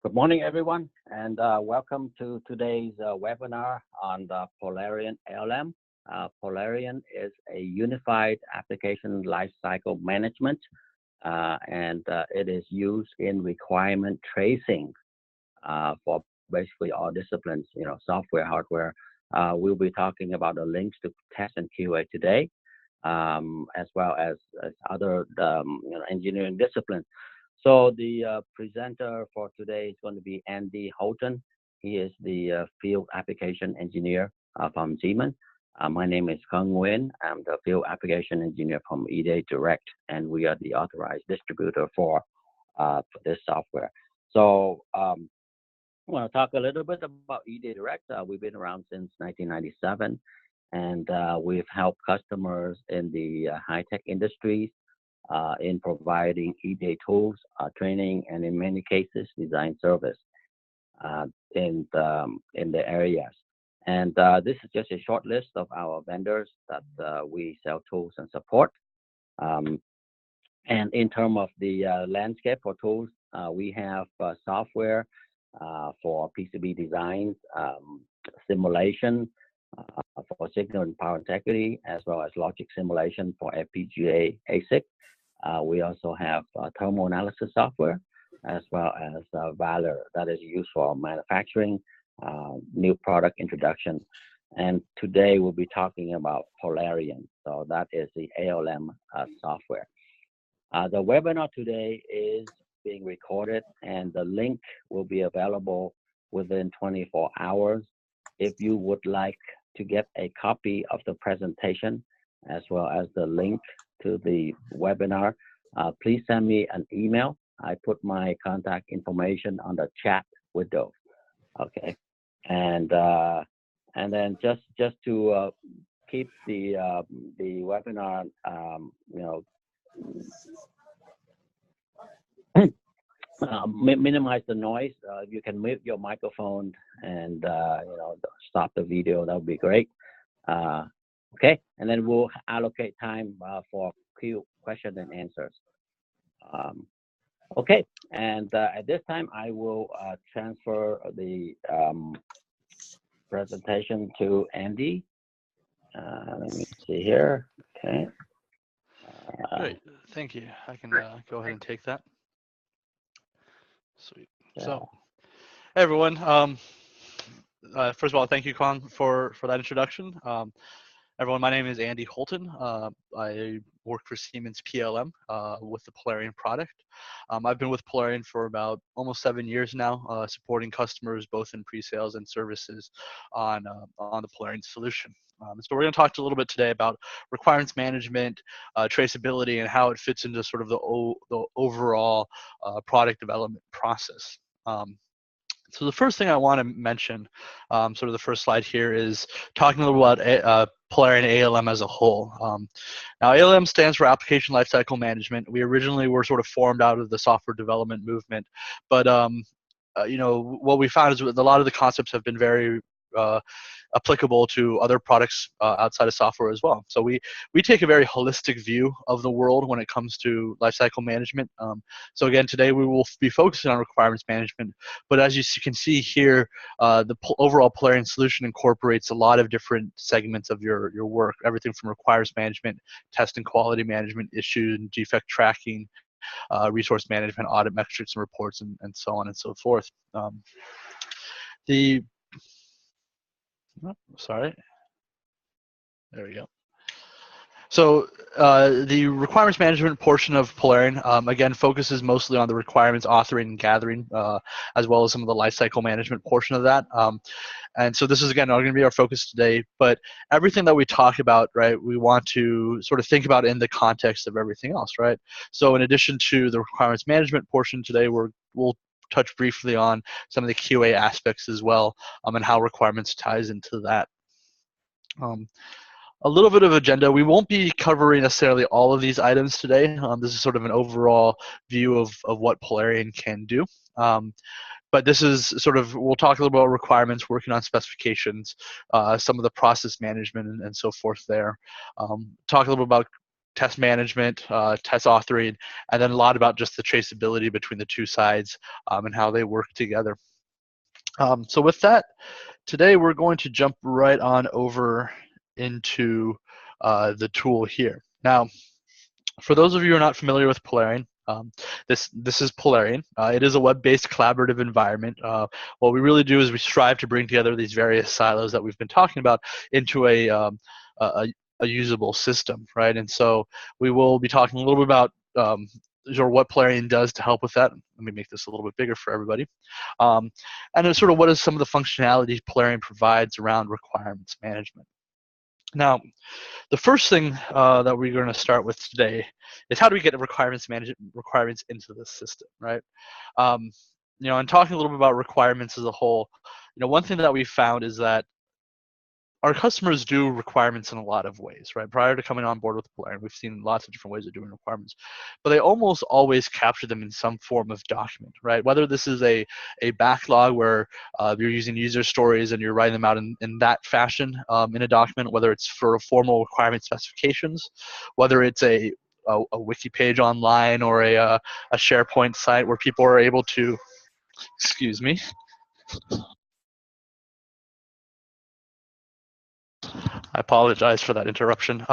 Good morning, everyone, and welcome to today's webinar on the Polarion ALM. Polarion is a unified application lifecycle management, and it is used in requirement tracing for basically all disciplines, software, hardware. We'll be talking about the links to test and QA today, as well as other engineering disciplines. So the presenter for today is going to be Andy Houghton. He is the field application engineer from Siemens. My name is Kang Nguyen. I'm the field application engineer from EDA Direct, and we are the authorized distributor for this software. So I want to talk a little bit about EDA Direct. We've been around since 1997, and we've helped customers in the high-tech industries in providing EDA tools, training, and in many cases, design service in the areas. And this is just a short list of our vendors that we sell tools and support. And in terms of the landscape for tools, we have software for PCB designs, simulation for signal and power integrity, as well as logic simulation for FPGA ASIC. We also have thermal analysis software, as well as Valor that is used for manufacturing, new product introduction. And today we'll be talking about Polarion. So that is the ALM software. The webinar today is being recorded, and the link will be available within 24 hours. If you would like to get a copy of the presentation, as well as the link to the webinar, please send me an email. I put my contact information on the chat window. Okay, and then just to keep the webinar, minimize the noise. You can mute your microphone and stop the video. That would be great. Okay, and then we'll allocate time for question and answers. Okay, and at this time, I will transfer the presentation to Andy. Let me see here. Okay. Great, thank you. I can go ahead and take that. Sweet. Yeah. So, hey everyone. First of all, thank you, Kong, for that introduction. Everyone, my name is Andy Houghton. I work for Siemens PLM with the Polarion product. I've been with Polarion for about almost 7 years now, supporting customers both in pre-sales and services on the Polarion solution. So we're going to talk a little bit today about requirements management, traceability, and how it fits into sort of the overall product development process. So the first thing I want to mention, sort of the first slide here, is talking a little about Polarion ALM as a whole. Now, ALM stands for Application Lifecycle Management. We originally were sort of formed out of the software development movement, but what we found is a lot of the concepts have been very applicable to other products outside of software as well. So we take a very holistic view of the world when it comes to lifecycle management. So again, today we will be focusing on requirements management, but as you can see here, the overall Polarion solution incorporates a lot of different segments of your work, everything from requirements management, test and quality management, issue and defect tracking, resource management, audit metrics and reports, and so on and so forth. Sorry. There we go. So the requirements management portion of Polarion, again, focuses mostly on the requirements authoring and gathering, as well as some of the lifecycle management portion of that. And so this is, again, going to be our focus today. But everything that we talk about, right, we want to sort of think about in the context of everything else, right? So in addition to the requirements management portion today, we'll touch briefly on some of the QA aspects as well, and how requirements ties into that. A little bit of agenda. We won't be covering necessarily all of these items today. This is sort of an overall view of what Polarion can do. But this is sort of, we'll talk a little about requirements, working on specifications, some of the process management and so forth there. Talk a little bit about test management, test authoring, and then a lot about just the traceability between the two sides and how they work together. So with that, today we're going to jump right on over into the tool here. Now, for those of you who are not familiar with Polarion, this is Polarion. It is a web-based collaborative environment. What we really do is we strive to bring together these various silos that we've been talking about into a usable system, right? And so we will be talking a little bit about sort of what Polarion does to help with that. Let me make this a little bit bigger for everybody. And then sort of what is some of the functionality Polarion provides around requirements management. Now, the first thing that we're going to start with today is how do we get requirements into the system, right? You know, and talking a little bit about requirements as a whole, you know, one thing that we found is that our customers do requirements in a lot of ways, right? Prior to coming on board with Polarion, we've seen lots of different ways of doing requirements, but they almost always capture them in some form of document, right? Whether this is a backlog where you're using user stories and you're writing them out in that fashion in a document, whether it's for a formal requirement specifications, whether it's a wiki page online or a SharePoint site where people are able to, excuse me, I apologize for that interruption.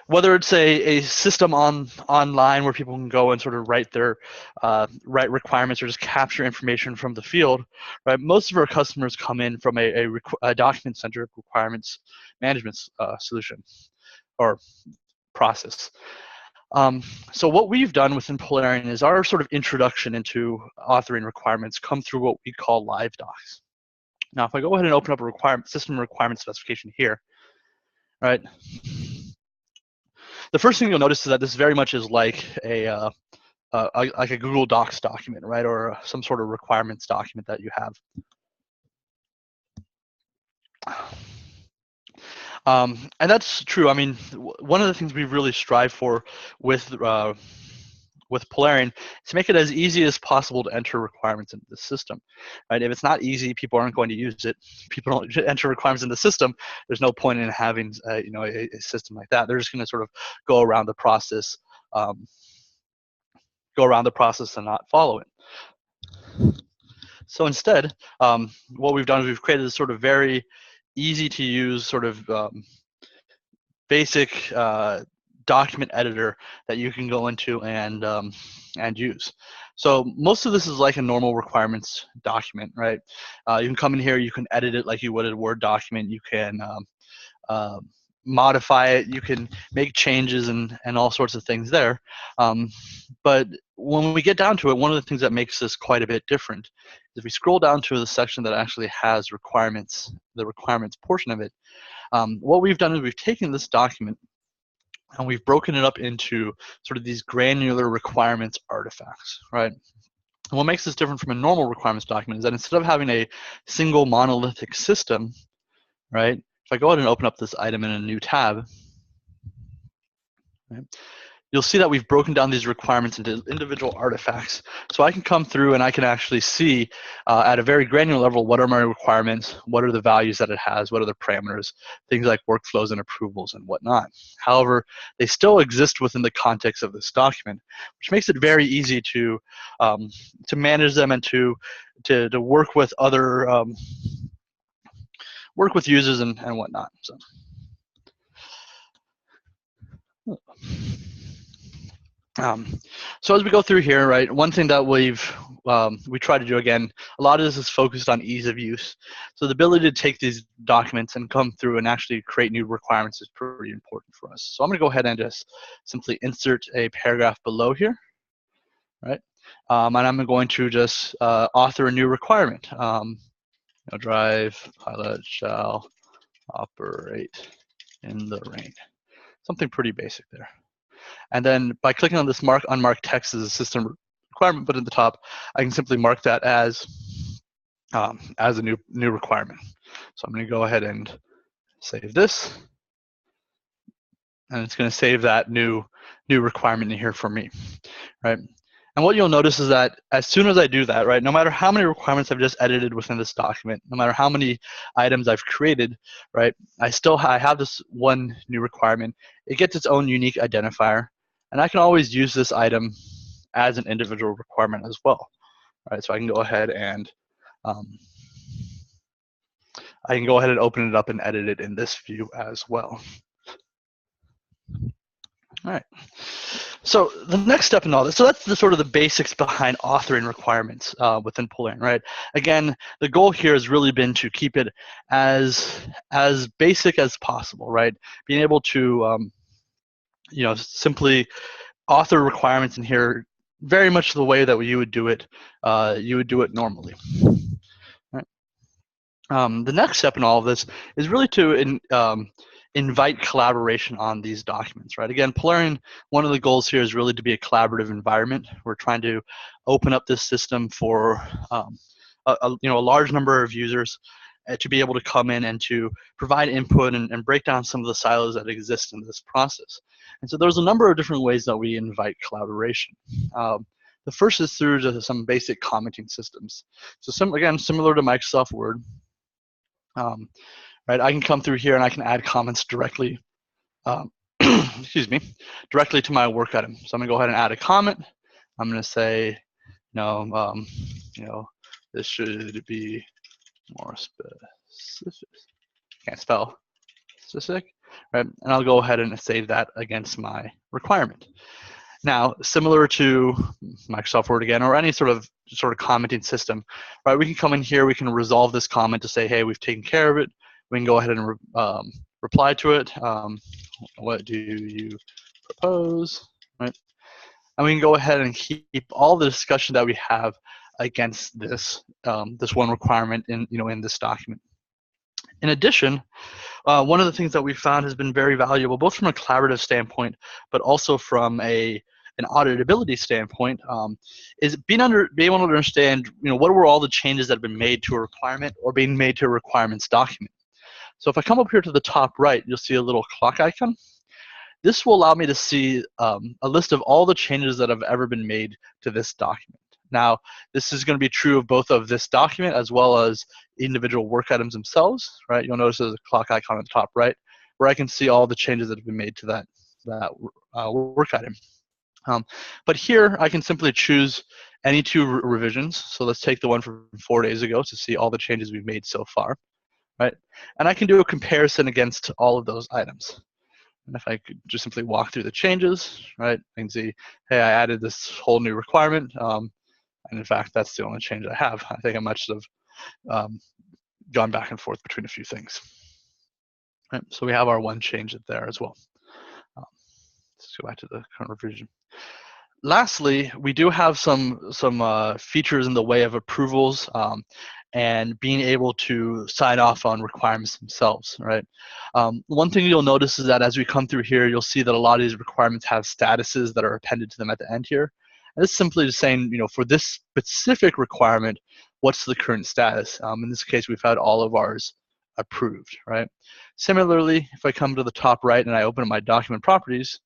Whether it's a system online where people can go and sort of write their write requirements or just capture information from the field, right? Most of our customers come in from a document-centric requirements management solution or process. So what we've done within Polarion is our sort of introduction into authoring requirements come through what we call live docs. Now, if I go ahead and open up a system requirement specification here, right? The first thing you'll notice is that this very much is like a Google Docs document, right, or some sort of requirements document that you have. And that's true. I mean, one of the things we really strive for with Polarion is to make it as easy as possible to enter requirements into the system, right? If it's not easy, people aren't going to use it. People don't enter requirements in the system. There's no point in having you know, a system like that. They're just going to sort of go around the process, and not follow it. So instead, what we've done is we've created a sort of very easy to use sort of basic document editor that you can go into and use. So most of this is like a normal requirements document, right? You can come in here, you can edit it like you would a Word document. You can modify it, you can make changes and all sorts of things there. But when we get down to it, one of the things that makes this quite a bit different is if we scroll down to the section that actually has requirements, the requirements portion of it, what we've done is we've taken this document and we've broken it up into sort of these granular requirements artifacts, right? And what makes this different from a normal requirements document is that instead of having a single monolithic system, right? If I go ahead and open up this item in a new tab, right, you'll see that we've broken down these requirements into individual artifacts. So I can come through and I can actually see at a very granular level, what are my requirements, what are the values that it has, what are the parameters, things like workflows and approvals and whatnot. However, they still exist within the context of this document, which makes it very easy to manage them and to work with other work with users and whatnot. So as we go through here, right, one thing that we try to do, again, a lot of this is focused on ease of use. So the ability to take these documents and come through and actually create new requirements is pretty important for us. So I'm going to go ahead and just simply insert a paragraph below here, right? And I'm going to just author a new requirement. Drive pilot shall operate in the rain. Something pretty basic there. And then by clicking on this unmarked text as a system requirement button at the top, I can simply mark that as a new requirement. So I'm going to go ahead and save this, and it's going to save that new requirement in here for me, right? And what you'll notice is that as soon as I do that, right, no matter how many requirements I've just edited within this document, no matter how many items I've created, right, I have this one new requirement. It gets its own unique identifier, and I can always use this item as an individual requirement as well. Right, so I can go ahead and open it up and edit it in this view as well. All right. So the next step in all this, so that's the sort of the basics behind authoring requirements within Polarion, right? Again, the goal here has really been to keep it as basic as possible, right? Being able to, simply author requirements in here very much the way that you would do it normally. Right? The next step in all of this is really to invite collaboration on these documents, right? Again, Polarion, one of the goals here is really to be a collaborative environment. We're trying to open up this system for a large number of users to be able to come in and to provide input and break down some of the silos that exist in this process. And so there's a number of different ways that we invite collaboration. The first is through some basic commenting systems. So again, similar to Microsoft Word, right? I can come through here and I can add comments directly, excuse me, directly to my work item. So I'm gonna go ahead and add a comment. I'm gonna say, this should be more specific. Can't spell specific, right? And I'll go ahead and save that against my requirement. Now, similar to Microsoft Word again, or any sort of commenting system, right? We can come in here, we can resolve this comment to say, hey, we've taken care of it. We can go ahead and reply to it. What do you propose, right? And we can go ahead and keep all the discussion that we have against this this one requirement in this document. In addition, one of the things that we found has been very valuable, both from a collaborative standpoint, but also from an auditability standpoint, is being able to understand, what were all the changes that have been made to a requirement or being made to a requirements document. So if I come up here to the top right, you'll see a little clock icon. This will allow me to see a list of all the changes that have ever been made to this document. Now, this is going to be true of both of this document as well as individual work items themselves, right? You'll notice there's a clock icon on the top right, where I can see all the changes that have been made to that work item. But here, I can simply choose any two revisions. So let's take the one from 4 days ago to see all the changes we've made so far, right? And I can do a comparison against all of those items. And if I could just simply walk through the changes, right, I can see, hey, I added this whole new requirement. And in fact, that's the only change I have. I think I might have gone back and forth between a few things. Right, so we have our one change there as well. Let's go back to the current revision. Lastly, we do have some features in the way of approvals and being able to sign off on requirements themselves, right? One thing you'll notice is that as we come through here, you'll see that a lot of these requirements have statuses that are appended to them at the end here. And it's simply just saying, for this specific requirement, what's the current status? In this case, we've had all of ours approved, right? Similarly, if I come to the top right and I open up my document properties,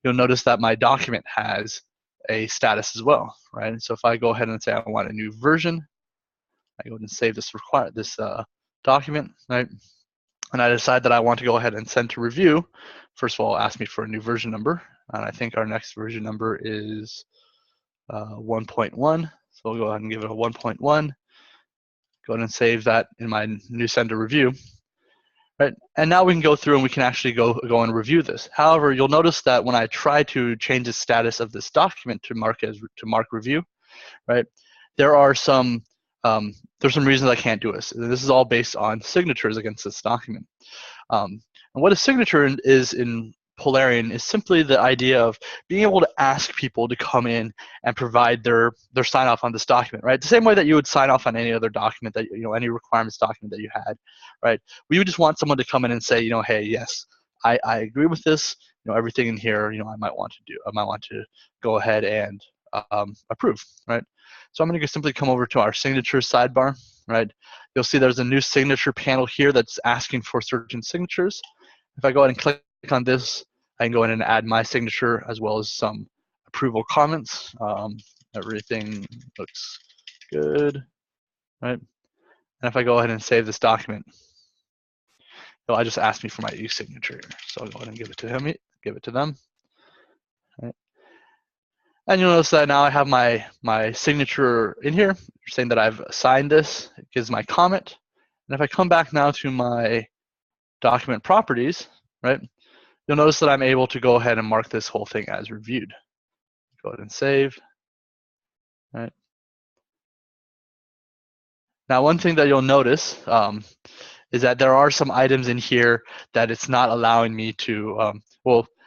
you'll notice that my document has a status as well, right? And so if I go ahead and say I want a new version, I go ahead and save this document, right? And I decide that I want to go ahead and send to review. First of all, ask me for a new version number, and I think our next version number is 1.1. So we'll go ahead and give it a 1.1. Go ahead and save that in my new send to review. Right, and now we can go through and we can actually go and review this. However, you'll notice that when I try to change the status of this document to mark review, right, there are some reasons I can't do this. This is all based on signatures against this document. And what a signature is in Polarion is simply the idea of being able to ask people to come in and provide their sign off on this document, right? The same way that you would sign off on any other document that, any requirements document that you had, right? We would just want someone to come in and say, hey, yes, I agree with this, everything in here, I might want to go ahead and approve, right? So I'm going to simply come over to our signature sidebar, right? You'll see there's a new signature panel here that's asking for certain signatures. If I go ahead and click on this, I can go in and add my signature as well as some approval comments. everything looks good, right? And if I go ahead and save this document, I just asked me for my e-signature. So I'll go ahead and give it to him, give it to them. Right. And you'll notice that now I have my signature in here, saying that I've signed this. It gives my comment. And if I come back now to my document properties, right, you'll notice that I'm able to go ahead and mark this whole thing as reviewed. Go ahead and save. Right. Now, one thing that you'll notice is that there are some items in here that it's not allowing me to,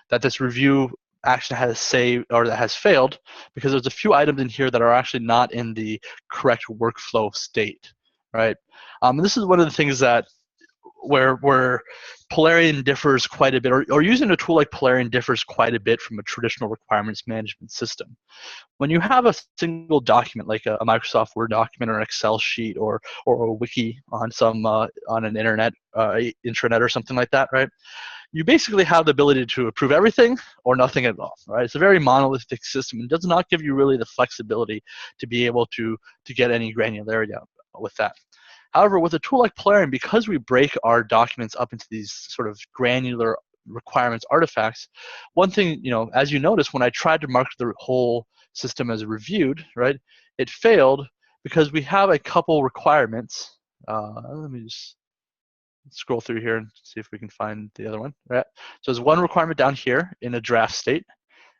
that this review action has saved or that has failed, because there's a few items in here that are actually not in the correct workflow state, right? And this is one of the things that where Polarion differs quite a bit, or using a tool like Polarion differs quite a bit from a traditional requirements management system. When you have a single document, like a Microsoft Word document or an Excel sheet or a wiki on some on an intranet or something like that, right? You basically have the ability to approve everything or nothing at all, right? It's a very monolithic system and does not give you really the flexibility to be able to get any granularity out with that. However, with a tool like Polarion, because we break our documents up into these sort of granular requirements artifacts, one thing, as you notice, when I tried to mark the whole system as reviewed, right, it failed because we have a couple requirements. Let me just scroll through here and see if we can find the other one. Right. So there's one requirement down here in a draft state,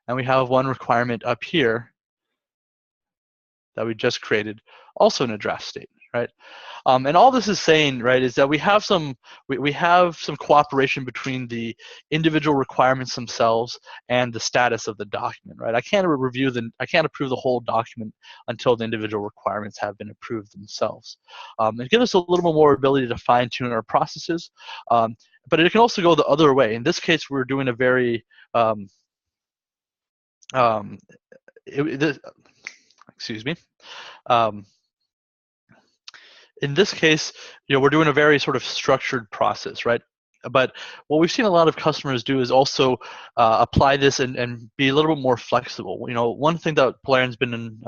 and we have one requirement up here that we just created, also in a draft state, right? And all this is saying, right, is that we have some cooperation between the individual requirements themselves and the status of the document, right? I can't approve the whole document until the individual requirements have been approved themselves. It gives us a little bit more ability to fine-tune our processes, but it can also go the other way. In this case, we're doing a very excuse me. In this case, we're doing a very sort of structured process, right? But what we've seen a lot of customers do is also apply this and be a little bit more flexible. One thing that Polarion's been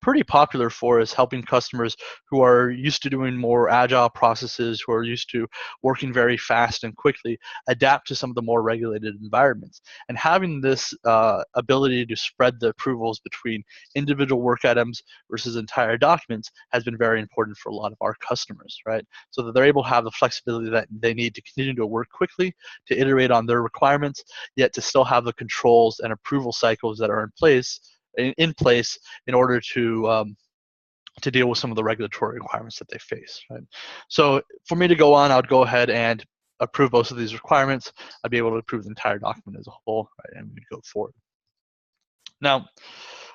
pretty popular for is helping customers who are used to doing more agile processes, who are used to working very fast and quickly, adapt to some of the more regulated environments. And having this ability to spread the approvals between individual work items versus entire documents has been very important for a lot of our customers, right? So that they're able to have the flexibility that they need to continue to work quickly, to iterate on their requirements, yet to still have the controls and approval cycles that are in place in order to deal with some of the regulatory requirements that they face, right? So for me to go on, I would go ahead and approve most of these requirements. I'd be able to approve the entire document as a whole, right, and we'd go forward. Now,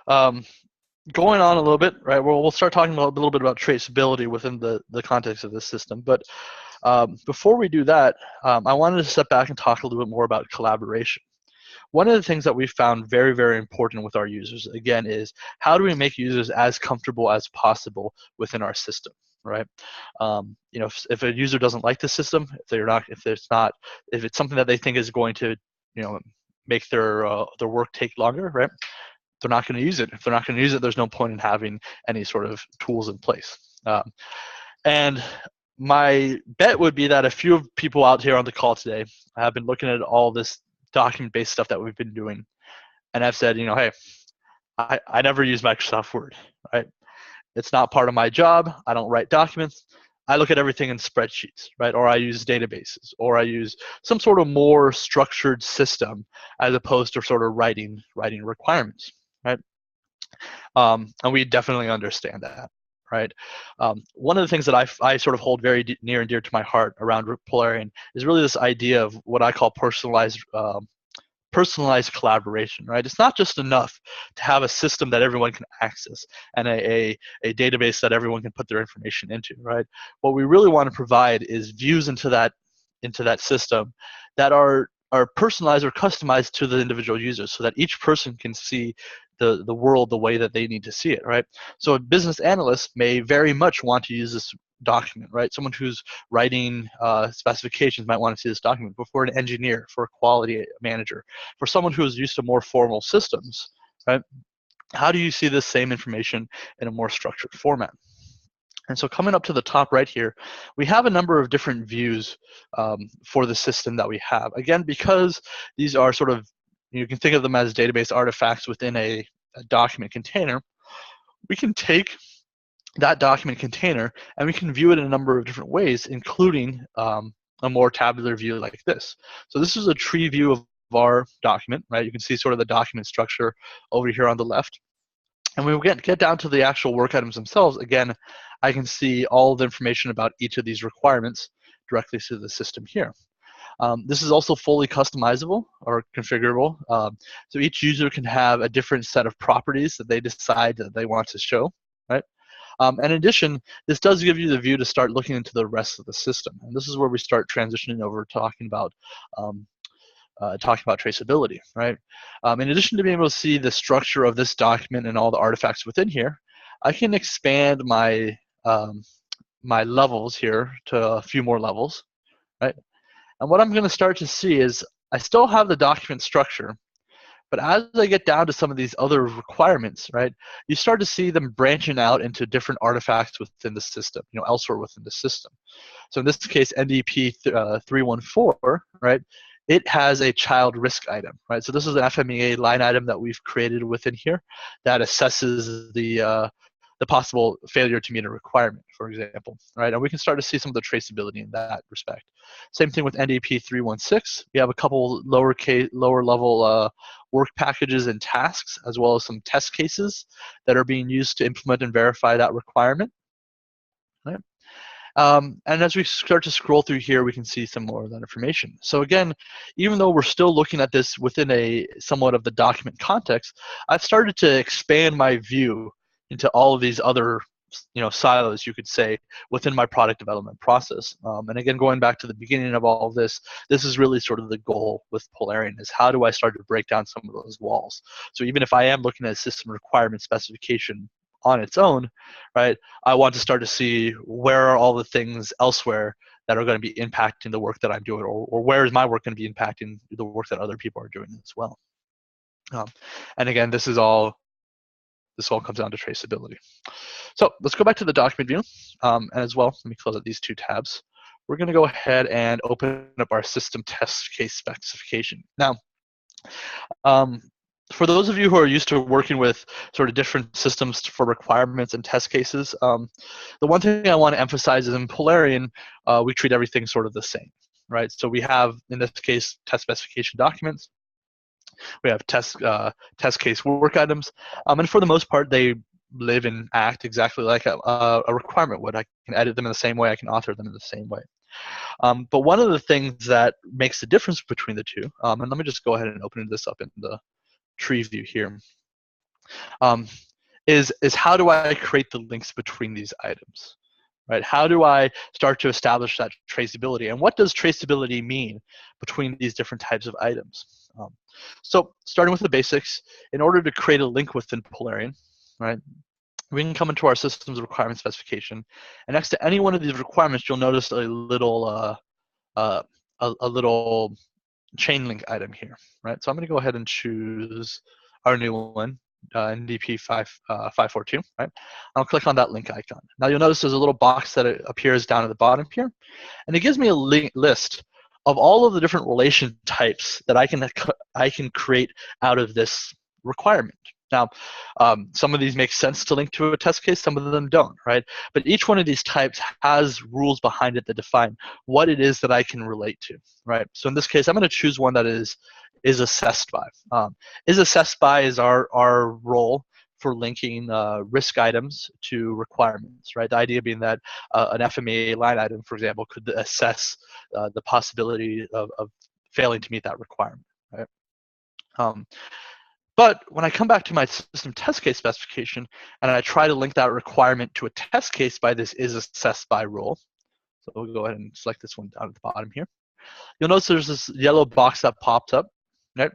going on a little bit, right, we'll start talking a little bit about traceability within the context of this system. But before we do that, I wanted to step back and talk a little bit more about collaboration. One of the things that we found very, very important with our users, again, is how do we make users as comfortable as possible within our system, right? If a user doesn't like the system, if it's something that they think is going to, make their work take longer, right? They're not going to use it. If they're not going to use it, there's no point in having any sort of tools in place. And my bet would be that a few people out here on the call today have been looking at all this document-based stuff that we've been doing, and I've said, hey, I never use Microsoft Word, right? It's not part of my job. I don't write documents. I look at everything in spreadsheets, right? Or I use databases, or I use some sort of more structured system as opposed to sort of writing requirements, right? And we definitely understand that, right? One of the things that I sort of hold very near and dear to my heart around Polarion is really this idea of what I call personalized collaboration, right? It's not just enough to have a system that everyone can access and a database that everyone can put their information into, right? What we really want to provide is views into that system that are personalized or customized to the individual users, so that each person can see the world the way that they need to see it, right? So a business analyst may very much want to use this document, right? Someone who's writing specifications might want to see this document. But for an engineer, for a quality manager, for someone who is used to more formal systems, right, how do you see this same information in a more structured format? And so coming up to the top right here, we have a number of different views for the system that we have. Again, because these are sort of, you can think of them as database artifacts within a document container, we can take that document container and we can view it in a number of different ways, including a more tabular view like this. So this is a tree view of our document, right? You can see sort of the document structure over here on the left. And when we get down to the actual work items themselves, again, I can see all the information about each of these requirements directly through the system here. This is also fully customizable or configurable. So each user can have a different set of properties that they decide that they want to show, right? And in addition, this does give you the view to start looking into the rest of the system. And this is where we start transitioning over talking about traceability, right? In addition to being able to see the structure of this document and all the artifacts within here, I can expand my my levels here to a few more levels, right? And what I'm going to start to see is I still have the document structure, but as I get down to some of these other requirements, right, you start to see them branching out into different artifacts within the system, elsewhere within the system. So in this case, NDP 314, right, it has a child risk item, right? So this is an FMEA line item that we've created within here that assesses the possible failure to meet a requirement, for example, right? And we can start to see some of the traceability in that respect. Same thing with NDP 316. We have a couple lower level work packages and tasks, as well as some test cases that are being used to implement and verify that requirement, right? And as we start to scroll through here, we can see some more of that information. So again, even though we're still looking at this within a somewhat of the document context, I've started to expand my view into all of these other silos, you could say, within my product development process. And again, going back to the beginning of all of this, this is really sort of the goal with Polarion, is how do I start to break down some of those walls? So even if I am looking at system requirement specification on its own, right, I want to start to see where are all the things elsewhere that are going to be impacting the work that I'm doing, or where is my work going to be impacting the work that other people are doing as well. And again, this all comes down to traceability. So let's go back to the document view, and as well, let me close out these two tabs. We're going to go ahead and open up our system test case specification. Now, for those of you who are used to working with sort of different systems for requirements and test cases, the one thing I want to emphasize is in Polarion, we treat everything sort of the same, right? So we have, in this case, test specification documents. We have test case work items, and for the most part, they live and act exactly like a requirement would. I can edit them in the same way. I can author them in the same way. But one of the things that makes the difference between the two, and let me just go ahead and open this up in the tree view here, is how do I create the links between these items, right? How do I start to establish that traceability? And what does traceability mean between these different types of items? So starting with the basics, in order to create a link within Polarion, right, we can come into our system's requirement specification, and next to any one of these requirements, you'll notice a little chain link item here, right? So I'm going to go ahead and choose our new one, NDP 542, right? I'll click on that link icon. Now you'll notice there's a little box that appears down at the bottom here, and it gives me a list of all of the different relation types that I can create out of this requirement. Now, some of these make sense to link to a test case, some of them don't, right? But each one of these types has rules behind it that define what it is that I can relate to, right? So in this case, I'm going to choose one that is assessed by. Is assessed by is our role for linking risk items to requirements, right? The idea being that an FMEA line item, for example, could assess the possibility of failing to meet that requirement, right? But when I come back to my system test case specification and I try to link that requirement to a test case by this is assessed by rule, so we'll go ahead and select this one down at the bottom here. You'll notice there's this yellow box that pops up, right?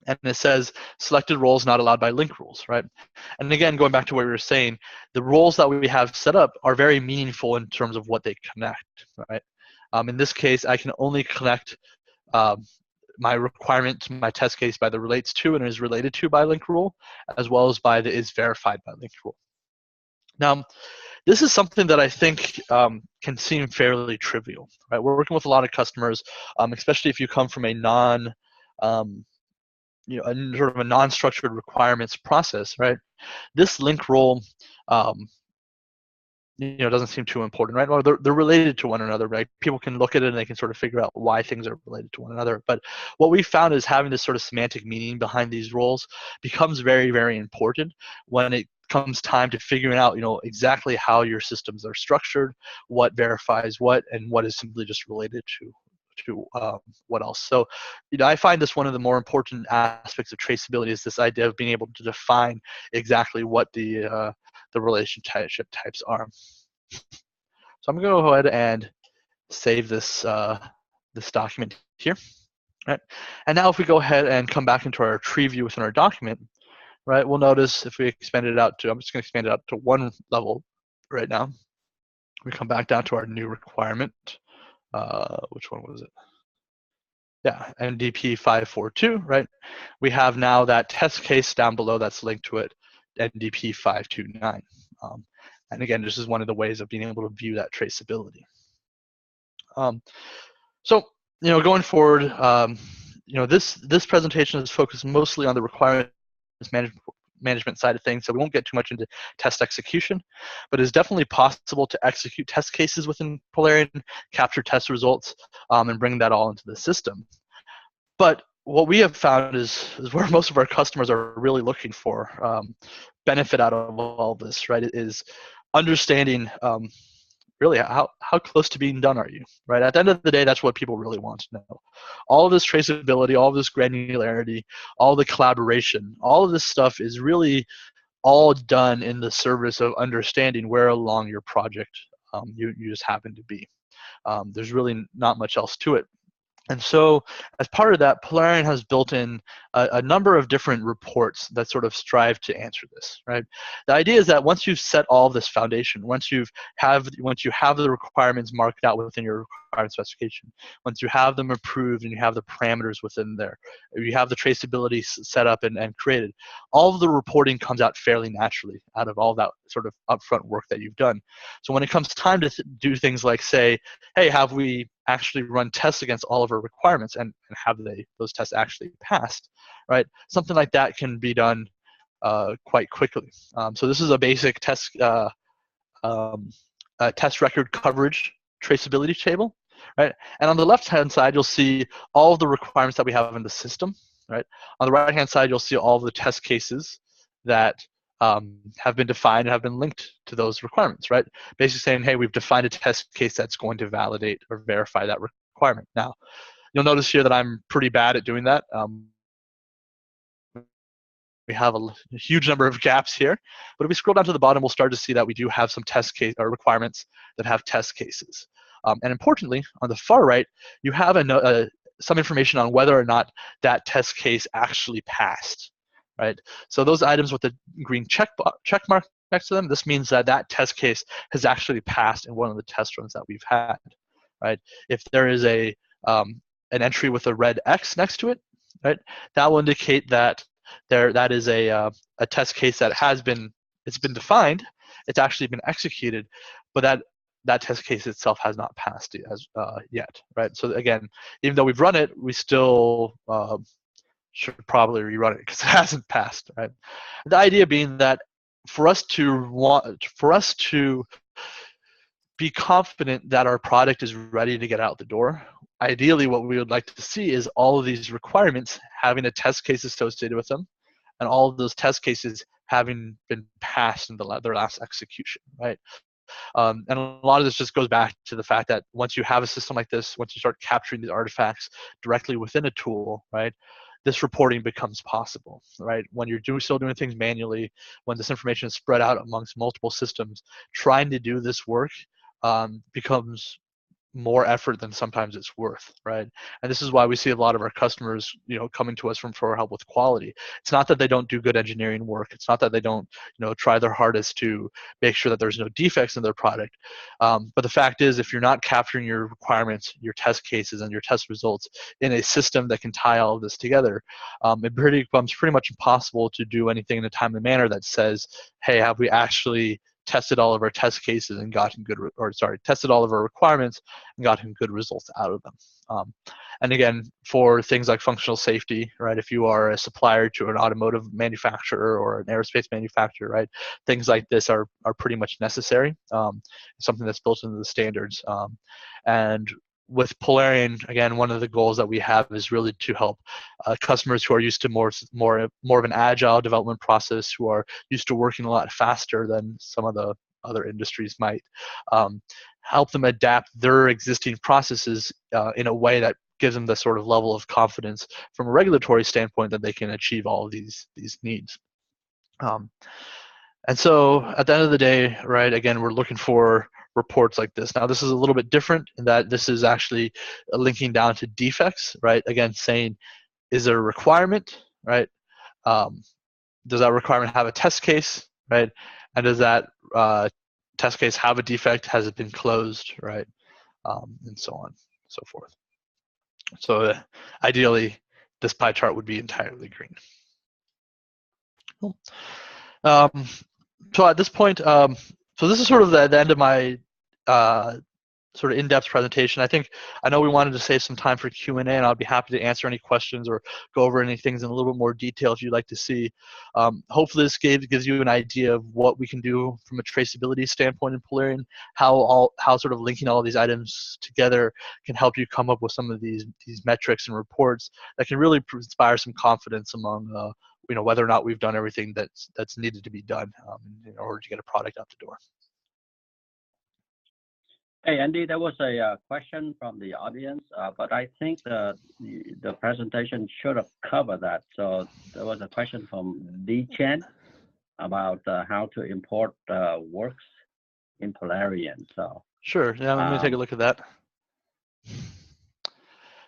And it says selected roles not allowed by link rules, right? And again, going back to what we were saying, the roles that we have set up are very meaningful in terms of what they connect, right? In this case, I can only connect my requirement, my test case by the relates to and is related to by link rule, as well as by the is verified by link rule. Now, this is something that I think can seem fairly trivial, right? We're working with a lot of customers, especially if you come from a sort of a non-structured requirements process, right? This link rule, doesn't seem too important, right? Well, they're related to one another, right? People can look at it and they can sort of figure out why things are related to one another. But what we found is having this sort of semantic meaning behind these roles becomes very, very important when it comes time to figuring out, exactly how your systems are structured, what verifies what, and what is simply just related to what else. So, I find this one of the more important aspects of traceability is this idea of being able to define exactly what the relationship types are. So I'm going to go ahead and save this this document here. Right? And now if we go ahead and come back into our tree view within our document, right, we'll notice if we expand it out to, I'm just going to expand it out to one level right now. We come back down to our new requirement. Which one was it? Yeah, NDP 542, right? We have now that test case down below that's linked to it, NDP 529. And again, this is one of the ways of being able to view that traceability. So, going forward, this presentation is focused mostly on the requirements management side of things, so we won't get too much into test execution, but it's definitely possible to execute test cases within Polarion, capture test results, and bring that all into the system. But what we have found is where most of our customers are really looking for benefit out of all this, right? It is understanding really how close to being done are you, right? At the end of the day, that's what people really want to know. All of this traceability, all of this granularity, all the collaboration, all of this stuff is really all done in the service of understanding where along your project you just happen to be. There's really not much else to it. And so as part of that, Polarion has built in a number of different reports that sort of strive to answer this, right? The idea is that once you've set all of this foundation, once you have the requirements marked out within your requirement specification, once you have them approved and you have the parameters within there, you have the traceability set up and created, all of the reporting comes out fairly naturally out of all that sort of upfront work that you've done. So when it comes time to do things like say, hey, have we actually run tests against all of our requirements and have those tests actually passed, right? Something like that can be done quite quickly. So this is a basic test record coverage traceability table, right? And on the left-hand side, you'll see all of the requirements that we have in the system, right? On the right-hand side, you'll see all of the test cases that have been defined and have been linked to those requirements, right? Basically saying, hey, we've defined a test case that's going to validate or verify that requirement. Now, you'll notice here that I'm pretty bad at doing that. We have a huge number of gaps here, but if we scroll down to the bottom, we'll start to see that we do have some test case or requirements that have test cases. And importantly, on the far right, you have some information on whether or not that test case actually passed, right? So those items with the green check mark next to them, this means that that test case has actually passed in one of the test runs that we've had, right? If there is an entry with a red X next to it, right, that will indicate that that is a test case that it's been defined, it's actually been executed, but that test case itself has not passed yet, right? So again, even though we've run it, we still should probably rerun it because it hasn't passed, right? The idea being that for us to be confident that our product is ready to get out the door, ideally what we would like to see is all of these requirements having a test case associated with them, and all of those test cases having been passed in their last execution, right? And a lot of this just goes back to the fact that once you have a system like this, once you start capturing these artifacts directly within a tool, right, this reporting becomes possible, right? When you're still doing things manually, when this information is spread out amongst multiple systems, trying to do this work becomes more effort than sometimes it's worth, right? And this is why we see a lot of our customers, coming to us for help with quality. It's not that they don't do good engineering work. It's not that they don't, try their hardest to make sure that there's no defects in their product. But the fact is, if you're not capturing your requirements, your test cases, and your test results in a system that can tie all of this together, it becomes pretty much impossible to do anything in a timely manner that says, hey, have we actually tested all of our test cases and gotten tested all of our requirements and gotten good results out of them. And again, for things like functional safety, right, if you are a supplier to an automotive manufacturer or an aerospace manufacturer, right, things like this are pretty much necessary, something that's built into the standards. And with Polarion, again, one of the goals that we have is really to help customers who are used to more of an agile development process, who are used to working a lot faster than some of the other industries might, help them adapt their existing processes in a way that gives them the sort of level of confidence from a regulatory standpoint that they can achieve all of these needs. And so at the end of the day, right, again, we're looking for reports like this. Now, this is a little bit different in that this is actually linking down to defects, right? Again, saying, is there a requirement, right? Does that requirement have a test case, right? And does that test case have a defect? Has it been closed, right? And so on and so forth. So ideally, this pie chart would be entirely green. Cool. So at this point, so this is sort of the end of my sort of in-depth presentation. I know we wanted to save some time for Q&A, and I'll be happy to answer any questions or go over any things in a little bit more detail if you'd like to see. Hopefully this gives you an idea of what we can do from a traceability standpoint in Polarion, how sort of linking all of these items together can help you come up with some of these metrics and reports that can really inspire some confidence among whether or not we've done everything that's needed to be done in order to get a product out the door. Hey, Andy, there was a question from the audience, but I think the presentation should have covered that. So there was a question from Lee Chen about how to import works in Polarion. So sure, yeah, let me take a look at that.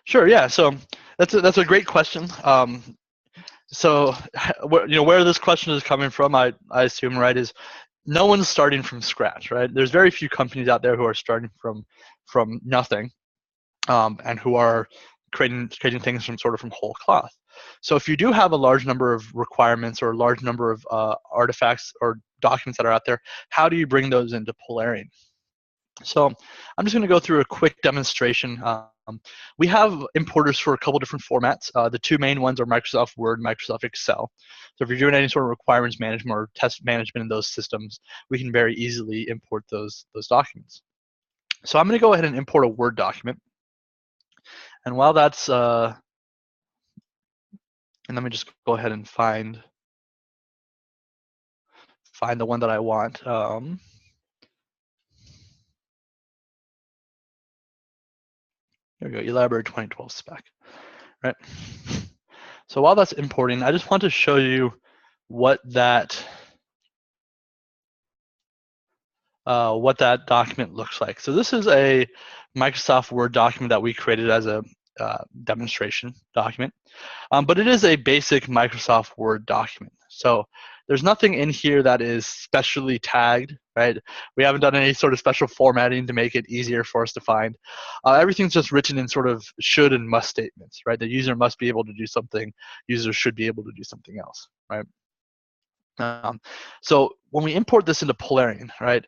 Sure, yeah. So that's a great question. So where this question is coming from, I assume, right, is no one's starting from scratch, right? There's very few companies out there who are starting from nothing, and who are creating things from whole cloth. So if you do have a large number of requirements or a large number of artifacts or documents that are out there, how do you bring those into Polarion? So I'm just going to go through a quick demonstration. We have importers for a couple different formats. The two main ones are Microsoft Word, Microsoft Excel. So if you're doing any sort of requirements management or test management in those systems, we can very easily import those documents. So I'm going to go ahead and import a Word document. And while that's, and let me just go ahead and find the one that I want. There we go, Elaborate 2012 spec, right? So while that's importing, I just want to show you what that document looks like. So this is a Microsoft Word document that we created as a demonstration document, but it is a basic Microsoft Word document. So there's nothing in here that is specially tagged, right? We haven't done any sort of special formatting to make it easier for us to find. Everything's just written in sort of should and must statements, right? The user must be able to do something, users should be able to do something else, right? So when we import this into Polarion, right,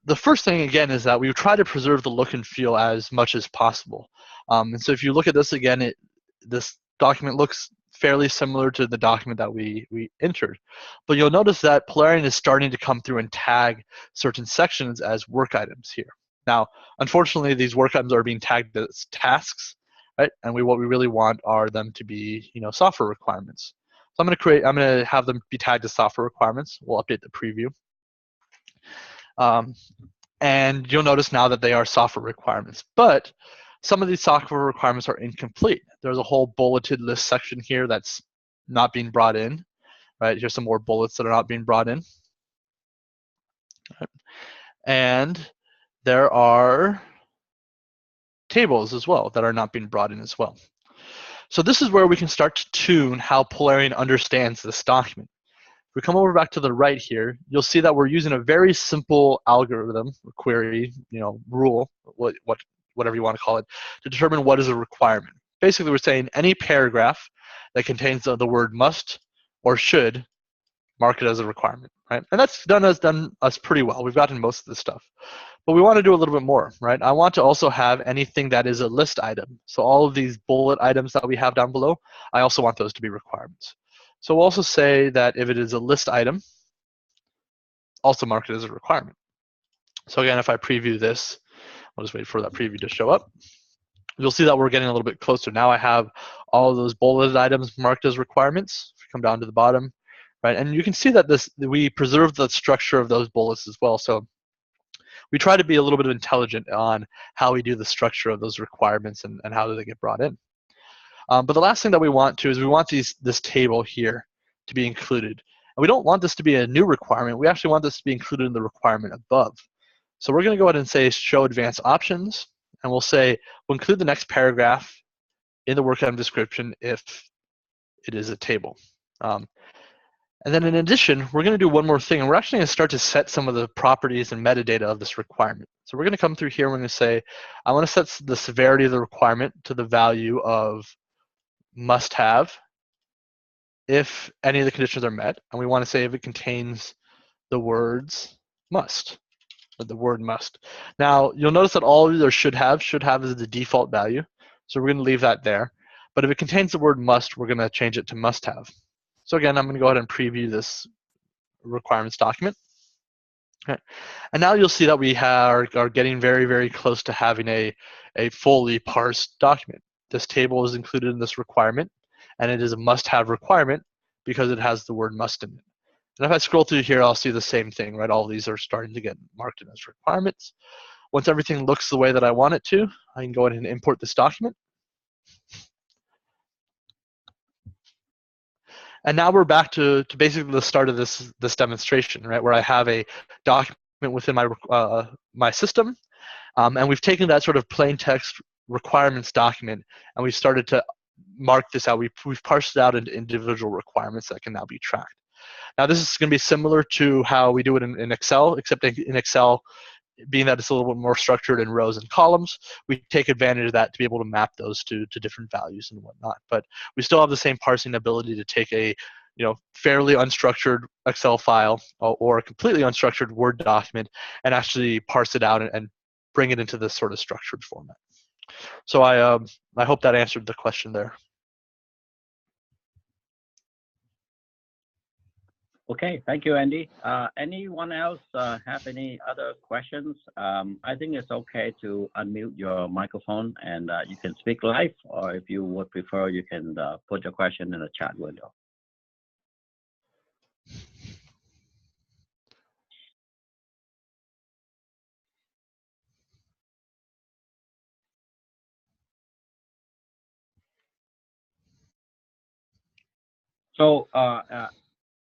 the first thing, again, is that we try to preserve the look and feel as much as possible. And so if you look at this again, this document looks fairly similar to the document that we entered. But you'll notice that Polarion is starting to come through and tag certain sections as work items here. Now, unfortunately, these work items are being tagged as tasks, right? And what we really want are them to be, software requirements. So I'm going to have them be tagged as software requirements. We'll update the preview. And you'll notice now that they are software requirements. But some of these software requirements are incomplete. There's a whole bulleted list section here that's not being brought in, right? Here's some more bullets that are not being brought in. Right. And there are tables as well that are not being brought in as well. So this is where we can start to tune how Polarion understands this document. If we come over back to the right here, you'll see that we're using a very simple algorithm, or query, rule, whatever you want to call it, to determine what is a requirement. Basically, we're saying any paragraph that contains the word must or should, mark it as a requirement, right? And that's done us pretty well. We've gotten most of this stuff. But we want to do a little bit more, right? I want to also have anything that is a list item. So all of these bullet items that we have down below, I also want those to be requirements. So we'll also say that if it is a list item, also mark it as a requirement. So again, if I preview this, I'll just wait for that preview to show up. You'll see that we're getting a little bit closer. Now I have all of those bulleted items marked as requirements. If you come down to the bottom, right? And you can see that we preserve the structure of those bullets as well. So we try to be a little bit intelligent on how we do the structure of those requirements and how do they get brought in. But the last thing that we want to is we want this table here to be included. And we don't want this to be a new requirement. We actually want this to be included in the requirement above. So we're going to go ahead and say show advanced options. And we'll say we'll include the next paragraph in the work item description if it is a table. And then in addition, we're going to do one more thing, and we're actually going to start to set some of the properties and metadata of this requirement. So we're going to come through here, and we're going to say, I want to set the severity of the requirement to the value of must have if any of the conditions are met, and we want to say if it contains the words must, or the word must. Now, you'll notice that all of these are should have is the default value, so we're going to leave that there. But if it contains the word must, we're going to change it to must have. So again, I'm going to go ahead and preview this requirements document. Okay. And now you'll see that we are getting very, very close to having a fully parsed document. This table is included in this requirement, and it is a must-have requirement because it has the word must in it. And if I scroll through here, I'll see the same thing, right? All of these are starting to get marked in as requirements. Once everything looks the way that I want it to, I can go ahead and import this document. And now we're back to basically the start of this demonstration, right? Where I have a document within my system, and we've taken that sort of plain text requirements document, and we've started to mark this out. We've parsed it out into individual requirements that can now be tracked. Now this is going to be similar to how we do it in Excel, except in Excel, being that it's a little bit more structured in rows and columns, we take advantage of that to be able to map those to different values and whatnot. But we still have the same parsing ability to take a fairly unstructured Excel file or a completely unstructured Word document and actually parse it out and bring it into this sort of structured format. So I hope that answered the question there. Okay, thank you, Andy. Anyone else have any other questions? I think it's okay to unmute your microphone and you can speak live, or if you would prefer, you can put your question in the chat window. So,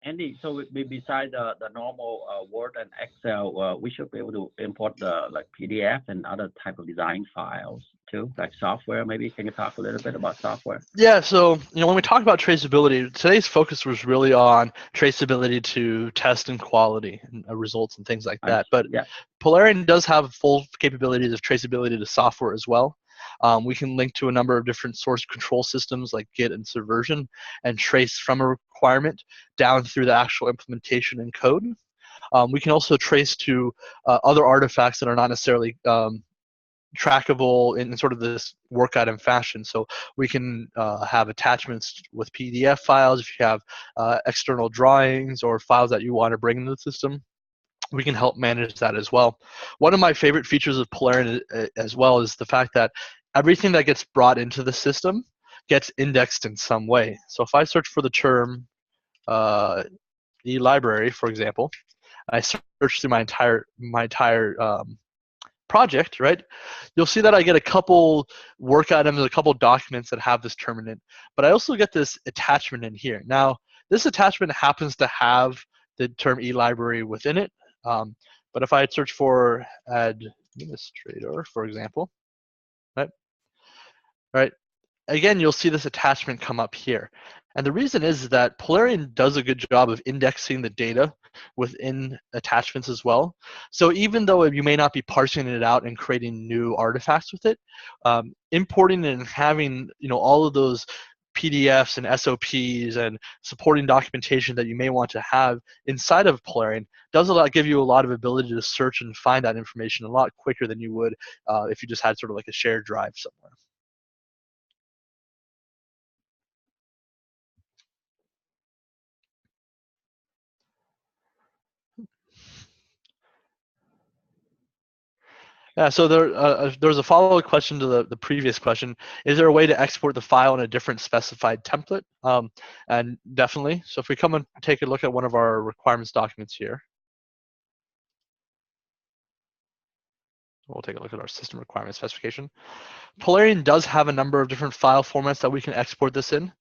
Andy, so beside the normal Word and Excel, we should be able to import the PDF and other type of design files too, like software. Maybe can you talk a little bit about software? Yeah. So when we talk about traceability, today's focus was really on traceability to test and quality and results and things like that. But yeah, Polarion does have full capabilities of traceability to software as well. We can link to a number of different source control systems like Git and Subversion and trace from a requirement down through the actual implementation and code. We can also trace to other artifacts that are not necessarily trackable in sort of this work item fashion. So we can have attachments with PDF files. If you have external drawings or files that you want to bring into the system, we can help manage that as well. One of my favorite features of Polarion as well is the fact that everything that gets brought into the system gets indexed in some way. So if I search for the term e-library, for example, and I search through my entire project, right? You'll see that I get a couple work items, a couple documents that have this term in it, but I also get this attachment in here. Now, this attachment happens to have the term e-library within it, but if I search for administrator, for example, right? Again, you'll see this attachment come up here. And the reason is that Polarion does a good job of indexing the data within attachments as well. So even though you may not be parsing it out and creating new artifacts with it, importing and having all of those PDFs and SOPs and supporting documentation that you may want to have inside of Polarion does give you a lot of ability to search and find that information a lot quicker than you would if you just had sort of like a shared drive somewhere. Yeah, so there's a follow-up question to the previous question. Is there a way to export the file in a different specified template? And definitely. So if we come and take a look at one of our requirements documents here, we'll take a look at our system requirement specification. Polarion does have a number of different file formats that we can export this in.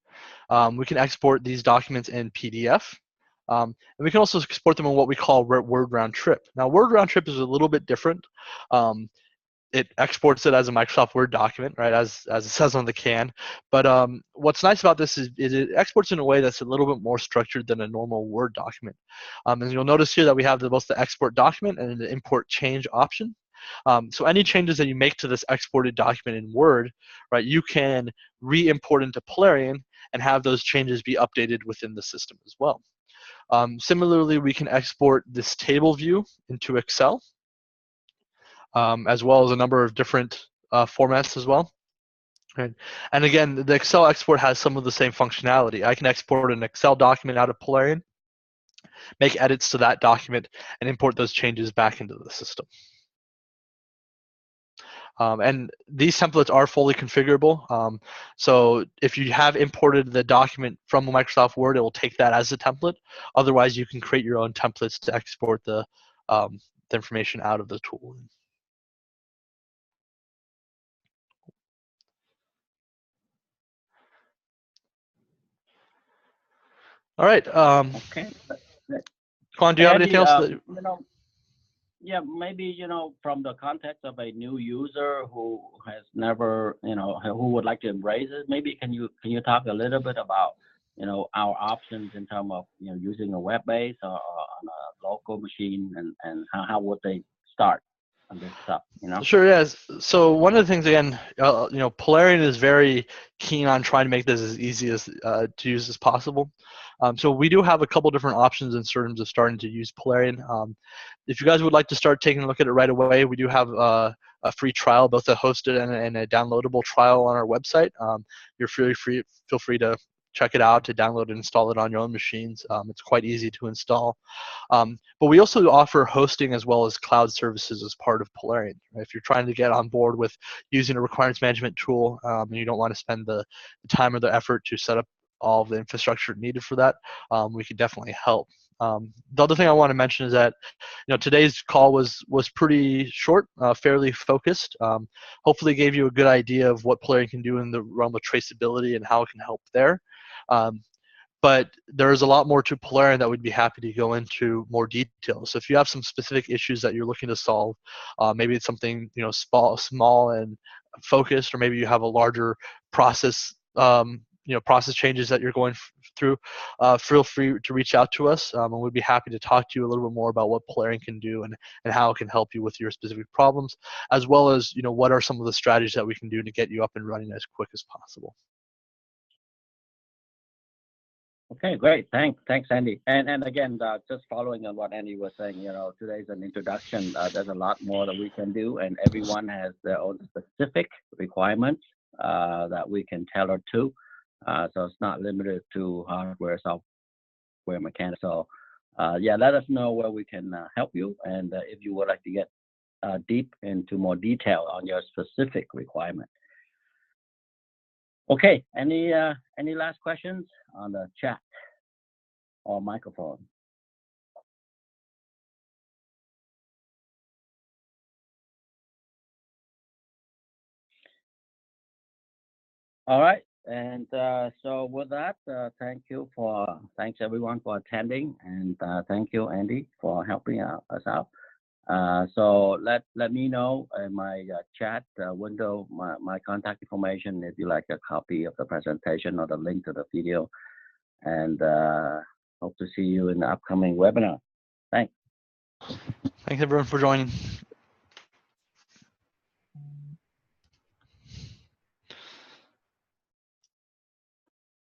We can export these documents in PDF. And we can also export them in what we call word round trip. Now, word round trip is a little bit different. It exports it as a Microsoft Word document, right, as it says on the can. But what's nice about this is it exports in a way that's a little bit more structured than a normal Word document. And you'll notice here that we have both the export document and the import change option. So any changes that you make to this exported document in Word, right, you can re-import into Polarion and have those changes be updated within the system as well. Similarly, we can export this table view into Excel, as well as a number of different formats as well. Right. And again, the Excel export has some of the same functionality. I can export an Excel document out of Polarion, make edits to that document, and import those changes back into the system. And these templates are fully configurable. So if you have imported the document from Microsoft Word, it will take that as a template. Otherwise, you can create your own templates to export the information out of the tool. All right. Okay. Quan, do you have anything Andy, else? yeah, maybe, from the context of a new user who has never, who would like to embrace it, maybe can you talk a little bit about, our options in terms of, using a web base or on a local machine, and how would they start on this stuff, Sure, yes. So one of the things, again, Polarion is very keen on trying to make this as easy as to use as possible. So we do have a couple different options in terms of starting to use Polarion. If you guys would like to start taking a look at it right away, we do have a free trial, both a hosted and a downloadable trial on our website. You're feel free to check it out, to download and install it on your own machines. It's quite easy to install. But we also offer hosting as well as cloud services as part of Polarion. Right? If you're trying to get on board with using a requirements management tool and you don't want to spend the time or the effort to set up all of the infrastructure needed for that, we can definitely help. The other thing I want to mention is that today's call was pretty short, fairly focused. Hopefully gave you a good idea of what Polarion can do in the realm of traceability and how it can help there. But there's a lot more to Polarion that we'd be happy to go into more detail. So if you have some specific issues that you're looking to solve, maybe it's something small and focused, or maybe you have a larger process, process changes that you're going through, feel free to reach out to us, and we'd be happy to talk to you a little bit more about what Polarion can do and how it can help you with your specific problems, as well as what are some of the strategies that we can do to get you up and running as quick as possible. Okay, great. Thanks, Andy. And again, just following on what Andy was saying, today's an introduction. There's a lot more that we can do, and everyone has their own specific requirements that we can tailor to. So it's not limited to hardware, software, mechanics. So yeah, let us know where we can help you, and if you would like to get deep into more detail on your specific requirement. Okay, any last questions on the chat or microphone? All right, and so with that, thanks everyone for attending, and thank you, Andy, for helping us out. So let me know in my chat window my contact information if you like a copy of the presentation or the link to the video, and hope to see you in the upcoming webinar. Thanks. Thanks everyone for joining.